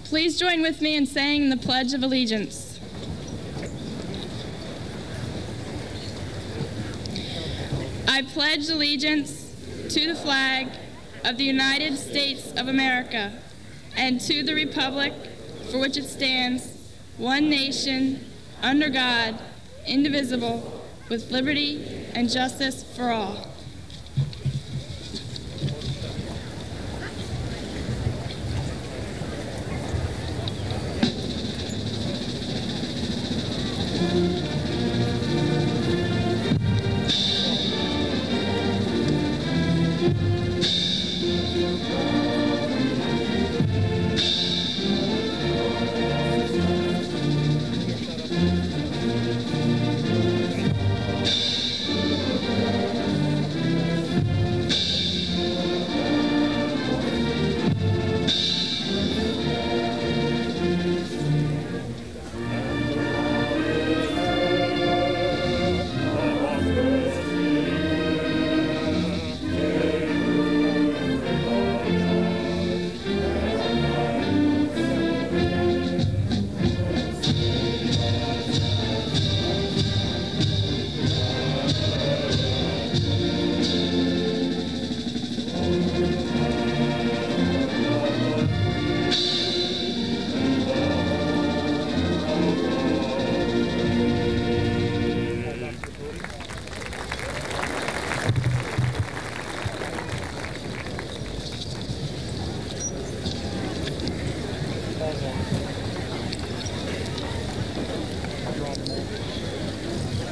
Please join with me in saying the Pledge of Allegiance. I pledge allegiance to the flag of the United States of America and to the republic for which it stands, one nation, under God, indivisible, with liberty and justice for all.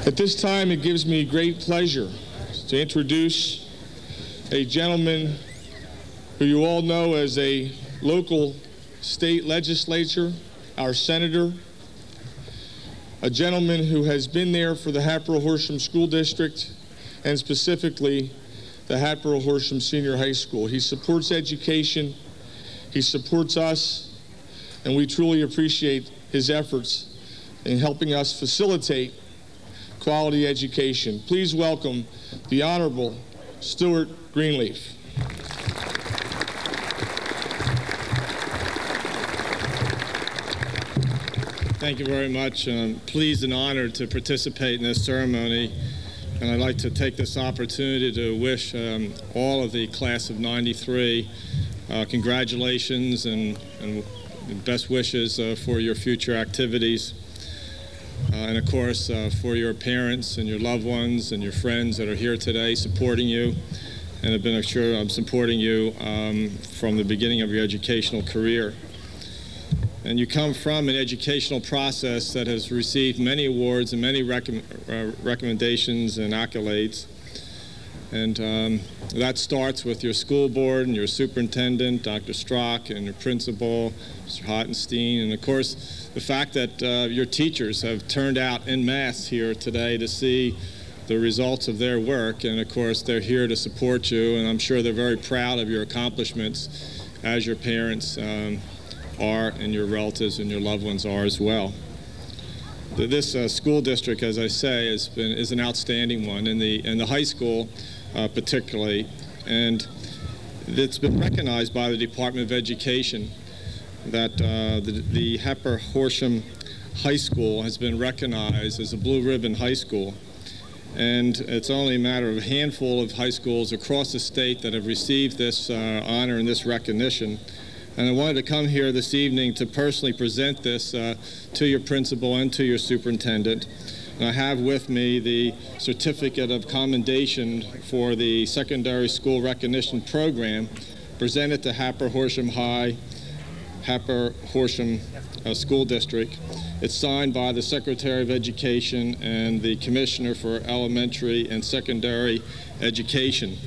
At this time, it gives me great pleasure to introduce a gentleman who you all know as a local state legislator, our senator, a gentleman who has been there for the Hatboro Horsham School District and specifically the Hatboro Horsham Senior High School. He supports education, he supports us, and we truly appreciate his efforts in helping us facilitate quality education. Please welcome the Honorable Stewart Greenleaf. Thank you very much. I'm pleased and honored to participate in this ceremony, and I'd like to take this opportunity to wish all of the class of '93 congratulations and best wishes for your future activities. And of course, for your parents and your loved ones and your friends that are here today supporting you and have been assured supporting you from the beginning of your educational career. And you come from an educational process that has received many awards and many recommendations and accolades. And that starts with your school board and your superintendent, Dr. Strock, and your principal, Mr. Hottenstein, and of course the fact that your teachers have turned out en masse here today to see the results of their work, and of course they're here to support you, and I'm sure they're very proud of your accomplishments as your parents are, and your relatives and your loved ones are as well. This school district, as I say, is an outstanding one, in the high school particularly, and it's been recognized by the Department of Education that the Hatboro Horsham High School has been recognized as a blue ribbon high school, and it's only a matter of a handful of high schools across the state that have received this honor and this recognition. And I wanted to come here this evening to personally present this to your principal and to your superintendent. And I have with me the certificate of commendation for the secondary school recognition program presented to Hatboro Horsham High, Hatboro Horsham School District. It's signed by the Secretary of Education and the Commissioner for Elementary and Secondary Education.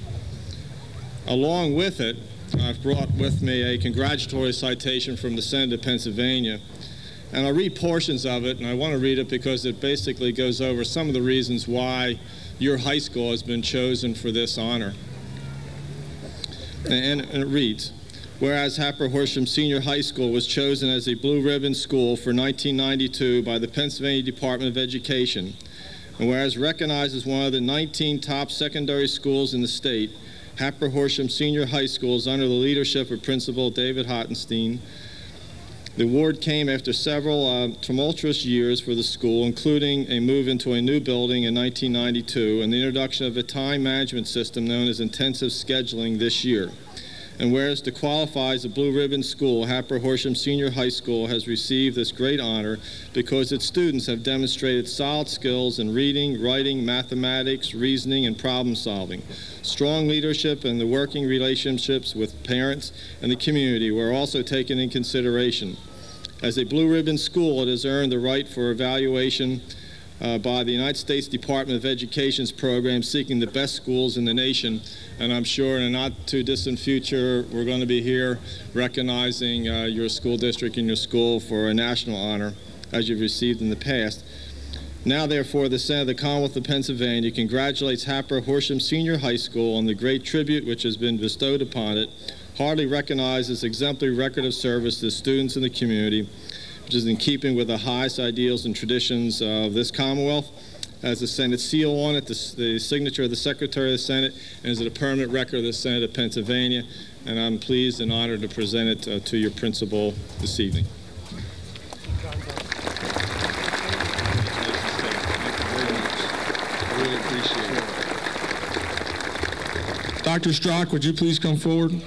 Along with it, I've brought with me a congratulatory citation from the Senate of Pennsylvania. And I'll read portions of it, and I want to read it because it basically goes over some of the reasons why your high school has been chosen for this honor. And it reads, whereas Hatboro Horsham Senior High School was chosen as a blue ribbon school for 1992 by the Pennsylvania Department of Education, and whereas recognized as one of the 19 top secondary schools in the state, Hatboro Horsham Senior High School is under the leadership of Principal David Hottenstein, The award came after several tumultuous years for the school, including a move into a new building in 1992 and the introduction of a time management system known as intensive scheduling this year. And whereas to qualify as a Blue Ribbon school, Hatboro Horsham Senior High School has received this great honor because its students have demonstrated solid skills in reading, writing, mathematics, reasoning, and problem solving. Strong leadership and the working relationships with parents and the community were also taken in consideration. As a Blue Ribbon school, it has earned the right for evaluation by the United States Department of Education's program seeking the best schools in the nation. And I'm sure in a not too distant future, we're going to be here recognizing your school district and your school for a national honor, as you've received in the past. Now, therefore, the Senate of the Commonwealth of Pennsylvania congratulates Hatboro Horsham Senior High School on the great tribute which has been bestowed upon it, heartily recognizes its exemplary record of service to the students in the community, which is in keeping with the highest ideals and traditions of this Commonwealth. Has the Senate seal on it, the signature of the Secretary of the Senate, and is it a permanent record of the Senate of Pennsylvania. And I'm pleased and honored to present it to your principal this evening. Dr. Strock, would you please come forward?